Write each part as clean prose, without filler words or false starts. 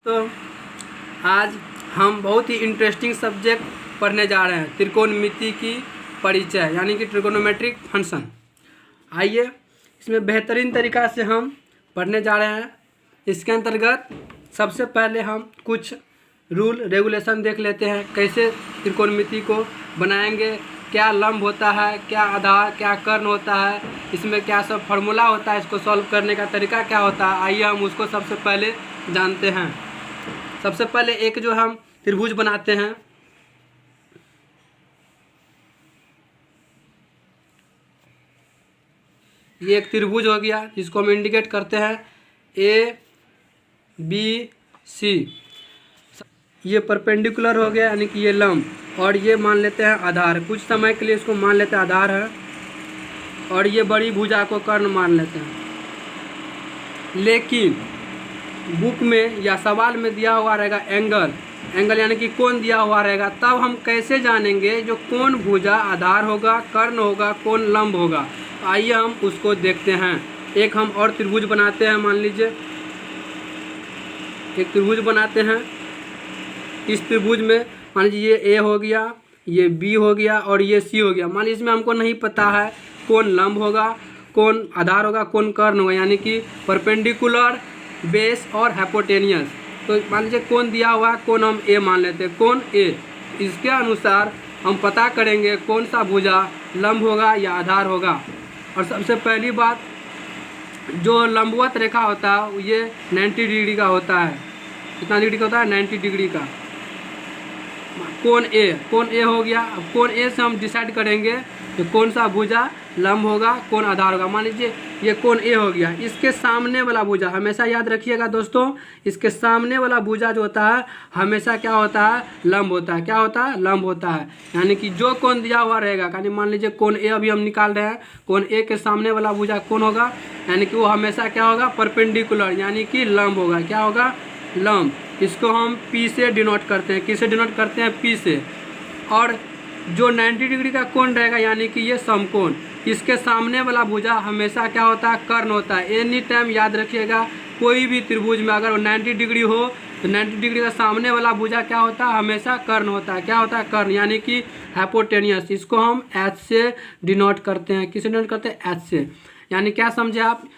तो आज हम बहुत ही इंटरेस्टिंग सब्जेक्ट पढ़ने जा रहे हैं, त्रिकोणमिति की परिचय यानी कि ट्रिगोनोमेट्रिक फंक्शन। आइए इसमें बेहतरीन तरीक़ा से हम पढ़ने जा रहे हैं। इसके अंतर्गत सबसे पहले हम कुछ रूल रेगुलेशन देख लेते हैं, कैसे त्रिकोणमिति को बनाएंगे, क्या लंब होता है, क्या आधार, क्या कर्ण होता है, इसमें क्या सब फार्मूला होता है, इसको सॉल्व करने का तरीका क्या होता है। आइए हम उसको सबसे पहले जानते हैं। सबसे पहले एक जो हम त्रिभुज बनाते हैं, ये एक त्रिभुज हो गया जिसको हम इंडिकेट करते हैं ABC। ये परपेंडिकुलर हो गया यानी कि ये लंब, और ये मान लेते हैं आधार। कुछ समय के लिए इसको मान लेते हैं आधार है, और ये बड़ी भुजा को कर्ण मान लेते हैं। लेकिन बुक में या सवाल में दिया हुआ रहेगा एंगल यानी कि कोण दिया हुआ रहेगा, तब हम कैसे जानेंगे जो कोण भुजा आधार होगा, कर्ण होगा, कोण लंब होगा। आइए हम उसको देखते हैं। एक हम और त्रिभुज बनाते हैं। मान लीजिए एक त्रिभुज बनाते हैं। इस त्रिभुज में मान लीजिए ये A हो गया, ये B हो गया और ये C हो गया। मान लीजिए इसमें हमको नहीं पता है कौन लंब होगा, कौन आधार होगा, कौन कर्ण होगा, यानी कि परपेंडिकुलर, बेस और हाइपोटेनियस। तो मान लीजिए कौन दिया हुआ है, कौन हम A मान लेते हैं, कौन A। इसके अनुसार हम पता करेंगे कौन सा भुजा लंब होगा या आधार होगा। और सबसे पहली बात, जो लंबवत रेखा होता है ये 90 डिग्री का होता है। कितना डिग्री का होता है? 90 डिग्री का। कोण A हो गया। अब कोण A से हम डिसाइड करेंगे कि कौन सा भुजा लंब होगा, कौन आधार होगा। मान लीजिए ये कोण A हो गया, इसके सामने वाला भुजा, हमेशा याद रखिएगा दोस्तों, इसके सामने वाला भुजा जो होता है हमेशा क्या होता है? लंब होता है। क्या होता है? लंब होता है। यानी कि जो कोण दिया हुआ रहेगा, यानी मान लीजिए कोण A अभी हम निकाल रहे हैं, कोण A के सामने वाला भुजा कौन होगा, यानी कि वो हमेशा क्या होगा? परपेंडिकुलर यानी कि लंब होगा। क्या होगा? लंब। इसको हम P से डिनोट करते हैं। किससे डिनोट करते हैं? P से। और जो 90 डिग्री का कोण रहेगा यानी कि ये समकोण, इसके सामने वाला भुजा हमेशा क्या होता है? कर्ण होता है। एनी टाइम याद रखिएगा, कोई भी त्रिभुज में अगर 90 डिग्री हो तो 90 डिग्री का सामने वाला भुजा क्या होता है? हमेशा कर्ण होता है। क्या होता है? कर्ण, यानी कि हाइपोटेनियस। इसको हम H से डिनोट करते हैं। किससे डिनोट करते हैं? H से। यानी क्या समझे आप?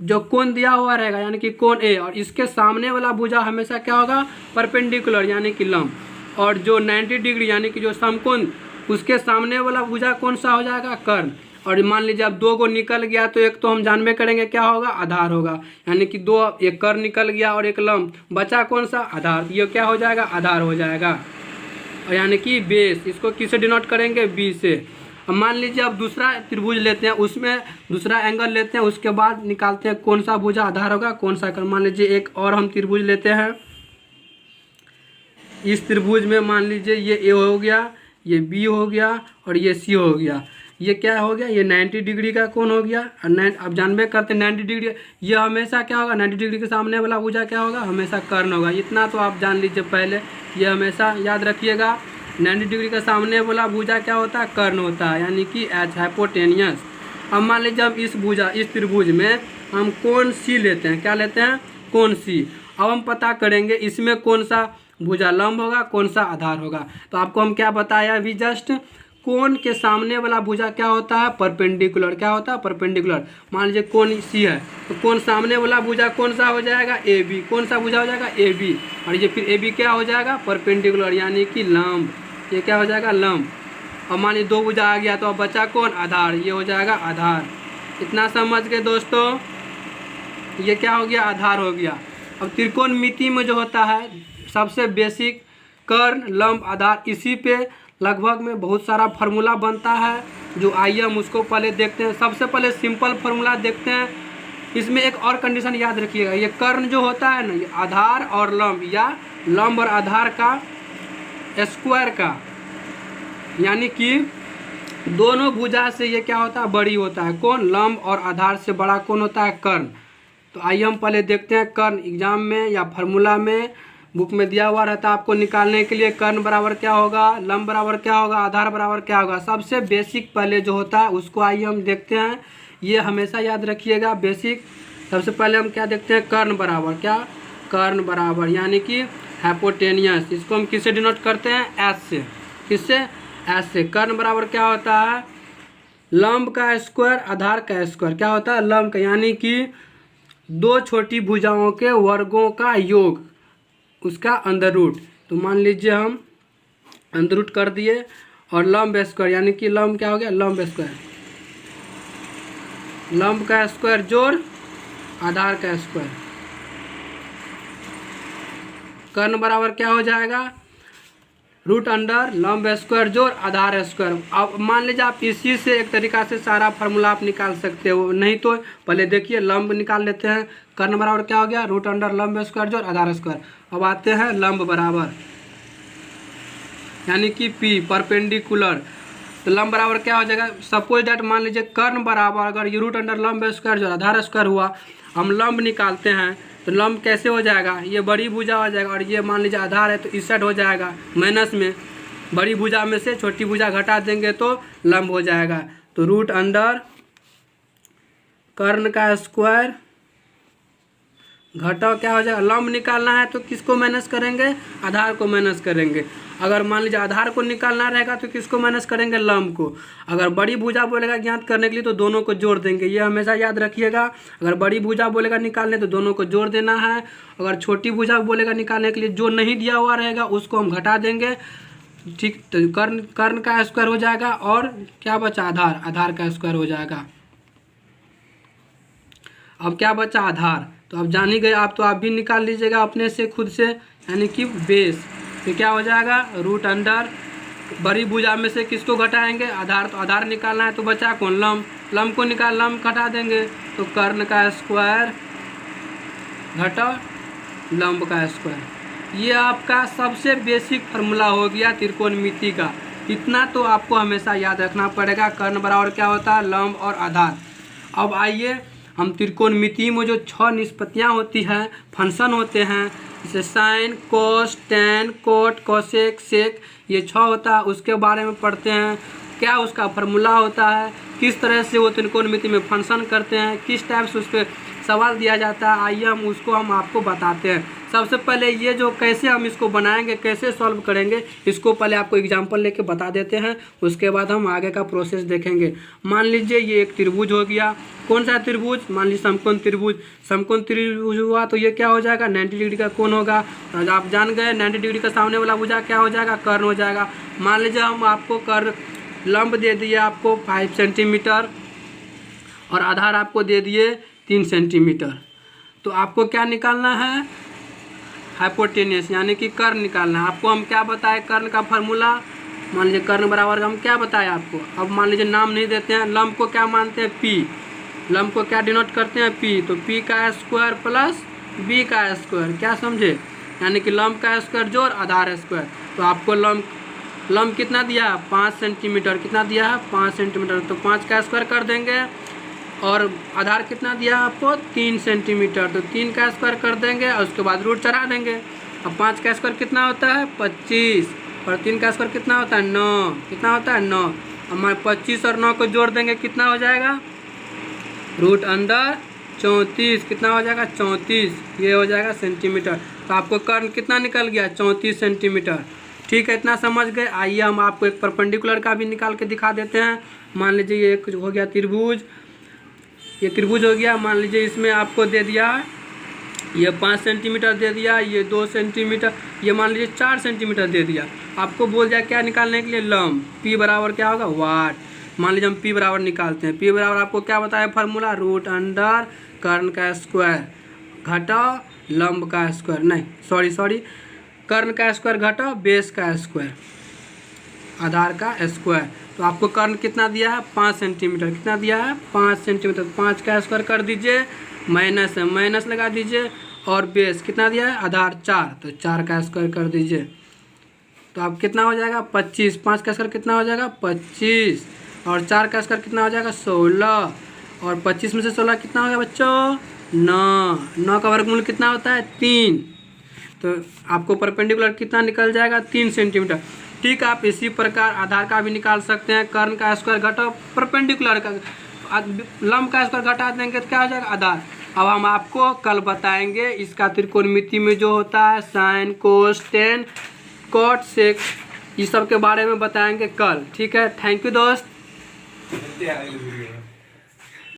जो कोण दिया हुआ रहेगा यानी कि कोण A, और इसके सामने वाला भुजा हमेशा क्या होगा? परपेंडिकुलर यानी कि लंब। और जो 90 डिग्री यानी कि जो समकोण, उसके सामने वाला भुजा कौन सा हो जाएगा? कर्ण। और मान लीजिए अब दो को निकल गया तो एक तो हम जानबे करेंगे क्या होगा? आधार होगा। यानी कि दो, एक कर्ण निकल गया और एक लंब, बचा कौन सा? आधार। ये क्या हो जाएगा? आधार हो जाएगा। और यानी कि बेस, इसको किससे डिनोट करेंगे? B से। अब मान लीजिए अब दूसरा त्रिभुज लेते हैं, उसमें दूसरा एंगल लेते हैं, उसके बाद निकालते हैं कौन सा भुजा आधार होगा, कौन सा कर्ण। मान लीजिए एक और हम त्रिभुज लेते हैं। इस त्रिभुज में मान लीजिए ये A हो गया, ये B हो गया और ये C हो गया। ये क्या हो गया? ये 90 डिग्री का कोण हो गया। और अब जानबे करते हैं 90 डिग्री, ये हमेशा क्या होगा? 90 डिग्री के सामने वाला भुजा क्या होगा? हमेशा कर्ण होगा। इतना तो आप जान लीजिए पहले, ये हमेशा याद रखिएगा। 90 डिग्री के सामने वाला भुजा क्या होता है? कर्ण होता है, यानी कि H, हाइपोटेनियस। अब मान लीजिए अब इस त्रिभुज में हम कोण C लेते हैं। क्या लेते हैं? कोण C। अब हम पता करेंगे इसमें कौन सा भुजा लंब होगा, कौन सा आधार होगा। तो आपको हम क्या बताया अभी जस्ट, कोण के सामने वाला भुजा क्या होता है? परपेंडिकुलर। क्या होता है? परपेंडिकुलर। मान लीजिए कोण C है, तो कोण सामने वाला भुजा कौन सा हो जाएगा? AB। कौन सा भुजा हो जाएगा? AB। और ये फिर AB क्या हो जाएगा? परपेंडिकुलर यानी कि लंब। ये क्या हो जाएगा? लंब। और मान लीजिए दो भुजा आ गया तो अब बचा कौन? आधार। ये हो जाएगा आधार। इतना समझ गए दोस्तों? ये क्या हो गया? आधार हो गया। अब त्रिकोणमिति में जो होता है सबसे बेसिक कर्ण, लंब, आधार, इसी पे लगभग में बहुत सारा फार्मूला बनता है। जो आइए हम उसको पहले देखते हैं। सबसे पहले सिंपल फार्मूला देखते हैं। इसमें एक और कंडीशन याद रखिएगा, ये कर्ण जो होता है ना, ये आधार और लंब या लंब और आधार का स्क्वायर का, यानी कि दोनों भुजा से ये क्या होता है? बड़ी होता है। कौन? लंब। और आधार से बड़ा कौन होता है? कर्ण। तो आइए हम पहले देखते हैं कर्ण। एग्जाम में या फार्मूला में बुक में दिया हुआ रहता है आपको निकालने के लिए, कर्ण बराबर क्या होगा, लंब बराबर क्या होगा, आधार बराबर क्या होगा। सबसे बेसिक पहले जो होता है उसको आइए हम देखते हैं। ये हमेशा याद रखिएगा बेसिक। सबसे पहले हम क्या देखते हैं? कर्ण बराबर क्या? कर्ण बराबर यानी कि हाइपोटेनियस, इसको हम किससे डिनोट करते हैं, एस से। किससे, एस से। कर्ण बराबर क्या होता है, लंब का स्क्वायर आधार का स्क्वायर। क्या होता है, लंब का यानी कि दो छोटी भुजाओं के वर्गों का योग, उसका अंडर रूट। तो मान लीजिए हम अंडर रूट कर दिए, और लंब स्क्वायर यानी कि लंब क्या हो गया, लंब स्क्वायर, लंब का स्क्वायर जोड़ आधार का स्क्वायर। कर्ण बराबर क्या हो जाएगा, रूट अंडर लंब स्क्वायर जोड़ आधार स्क्वायर। अब मान लीजिए आप इसी से एक तरीका से सारा फार्मूला आप निकाल सकते हो, नहीं तो पहले देखिए लंब निकाल लेते हैं। कर्ण बराबर क्या हो गया, रूट अंडर लंब स्क्वायर जोड़ आधार स्क्वायर। अब आते हैं लंब बराबर यानी कि पी परपेंडिकुलर। तो लंब बराबर क्या हो जाएगा, सपोज डैट मान लीजिए कर्ण बराबर अगर ये रूट अंडर लंब स्क्वायर जो आधार स्क्वायर हुआ, हम लंब निकालते हैं तो लंब कैसे हो जाएगा, ये बड़ी भुजा हो जाएगा, और ये मान लीजिए आधार है तो इस साइड हो जाएगा माइनस में, बड़ी भुजा में से छोटी भुजा घटा देंगे तो लंब हो जाएगा। तो रूट अंडर कर्ण का स्क्वायर घटाओ क्या हो जाएगा, लंब निकालना है तो किसको माइनस करेंगे, आधार को माइनस करेंगे। अगर मान लीजिए आधार को निकालना रहेगा तो किसको माइनस करेंगे, लंब को। अगर बड़ी भुजा बोलेगा ज्ञात करने के लिए तो दोनों को जोड़ देंगे, ये हमेशा याद रखिएगा। अगर बड़ी भुजा बोलेगा निकालने तो दोनों को जोड़ देना है। अगर छोटी भुजा बोलेगा निकालने के लिए जो नहीं दिया हुआ रहेगा उसको हम घटा देंगे। ठीक, तो कर्ण का स्क्वायर हो जाएगा, और क्या बचा, आधार, आधार का स्क्वायर हो जाएगा। अब क्या बचा, आधार। तो अब जान ही गए आप, तो आप भी निकाल लीजिएगा अपने से खुद से, यानी कि बेस। तो क्या हो जाएगा, रूट अंडर बड़ी भुजा में से किसको घटाएंगे, आधार। तो आधार निकालना है तो बचा कौन, लंब। लंब को निकाल, लंब घटा देंगे तो कर्ण का स्क्वायर घटा लंब का स्क्वायर। ये आपका सबसे बेसिक फार्मूला हो गया त्रिकोणमिति का। इतना तो आपको हमेशा याद रखना पड़ेगा। कर्ण बराबर क्या होता है, लंब और आधार। अब आइए हम त्रिकोणमिति में जो 6 निष्पत्तियाँ होती हैं, फंक्शन होते हैं, जैसे साइन, कोस, टैन, कोट, कोसेक, सेक, ये 6 होता है, उसके बारे में पढ़ते हैं। क्या उसका फार्मूला होता है, किस तरह से वो त्रिकोणमिति में फंक्शन करते हैं, किस टाइप से उस पर सवाल दिया जाता है, आइए हम आपको बताते हैं। सबसे पहले ये जो कैसे हम इसको बनाएंगे, कैसे सॉल्व करेंगे, इसको पहले आपको एग्जांपल लेके बता देते हैं, उसके बाद हम आगे का प्रोसेस देखेंगे। मान लीजिए ये एक त्रिभुज हो गया। कौन सा त्रिभुज, मान लीजिए समकोण त्रिभुज। समकोण त्रिभुज हुआ तो ये क्या हो जाएगा, 90 डिग्री का कोण होगा। और आप जान गए 90 डिग्री का सामने वाला भुजा क्या हो जाएगा, कर्ण हो जाएगा। मान लीजिए हम आपको कर्ण लंब दे दिए आपको 5 सेंटीमीटर, और आधार आपको दे दिए 3 सेंटीमीटर। तो आपको क्या निकालना है, हाइपोटेनियस यानी कि कर्ण निकालना है। आपको हम क्या बताए, कर्ण का फार्मूला, मान लीजिए कर्ण बराबर हम क्या बताए आपको। अब मान लीजिए नाम नहीं देते हैं, लंब को क्या मानते हैं, पी। लंब को क्या डिनोट करते हैं, पी। तो पी का स्क्वायर प्लस बी का स्क्वायर, क्या समझे, यानी कि लंब का स्क्वायर जोड़ आधार स्क्वायर। तो आपको लंब कितना दिया है, 5 सेंटीमीटर। कितना दिया है, 5 सेंटीमीटर। तो 5 का स्क्वायर कर देंगे, और आधार कितना दिया है आपको, 3 सेंटीमीटर। तो 3 का स्क्वायर कर देंगे, और उसके बाद रूट चढ़ा देंगे। अब 5 का स्क्वायर कितना होता है, 25, और 3 का स्क्वायर कितना होता है, 9। कितना होता है, 9। हमारे 25 और 9 को जोड़ देंगे, कितना हो जाएगा, रूट अंडर 34। कितना हो जाएगा, 34, ये हो जाएगा सेंटीमीटर। तो आपको कर्ण कितना निकल गया, 34 सेंटीमीटर। ठीक है, इतना समझ गए। आइए हम आपको एक परपेंडिकुलर का भी निकाल के दिखा देते हैं। मान लीजिए ये एक हो गया त्रिभुज, ये त्रिभुज हो गया। मान लीजिए इसमें आपको दे दिया ये 5 सेंटीमीटर दे दिया, ये 2 सेंटीमीटर, ये मान लीजिए 4 सेंटीमीटर दे दिया। आपको बोल दिया क्या निकालने के लिए, लंब। पी बराबर क्या होगा, वाट। मान लीजिए हम पी बराबर निकालते हैं। पी बराबर आपको क्या बताया फार्मूला, रूट अंडर कर्ण का स्क्वायर घटा लंब का स्क्वायर, नहीं सॉरी कर्ण का स्क्वायर घटा बेस का स्क्वायर, आधार का स्क्वायर। तो आपको कर्ण कितना दिया है, 5 सेंटीमीटर। कितना दिया है, 5 सेंटीमीटर। 5 का स्क्वायर कर दीजिए, माइनस है, माइनस लगा दीजिए, और बेस कितना दिया है, आधार 4। तो 4 का स्क्वायर कर दीजिए, तो आप कितना हो जाएगा, 25। 5 का स्क्वायर कितना हो जाएगा, 25, और 4 का स्क्वायर कितना हो जाएगा, 16, और 25 में से 16 कितना हो गया बच्चों, 9। 9 का वर्गमूल कितना होता है, 3। तो आपको परपेंडिकुलर कितना निकल जाएगा, 3 सेंटीमीटर। ठीक है, आप इसी प्रकार आधार का भी निकाल सकते हैं। कर्ण का स्क्वायर घटाओ परपेंडिकुलर का, लंब का स्क्वायर घटा देंगे तो क्या हो जाएगा, आधार। अब हम आपको कल बताएंगे इसका त्रिकोणमिति में जो होता है sine cos tan cot sec, इस सब के बारे में बताएंगे कल। ठीक है, थैंक यू दोस्त।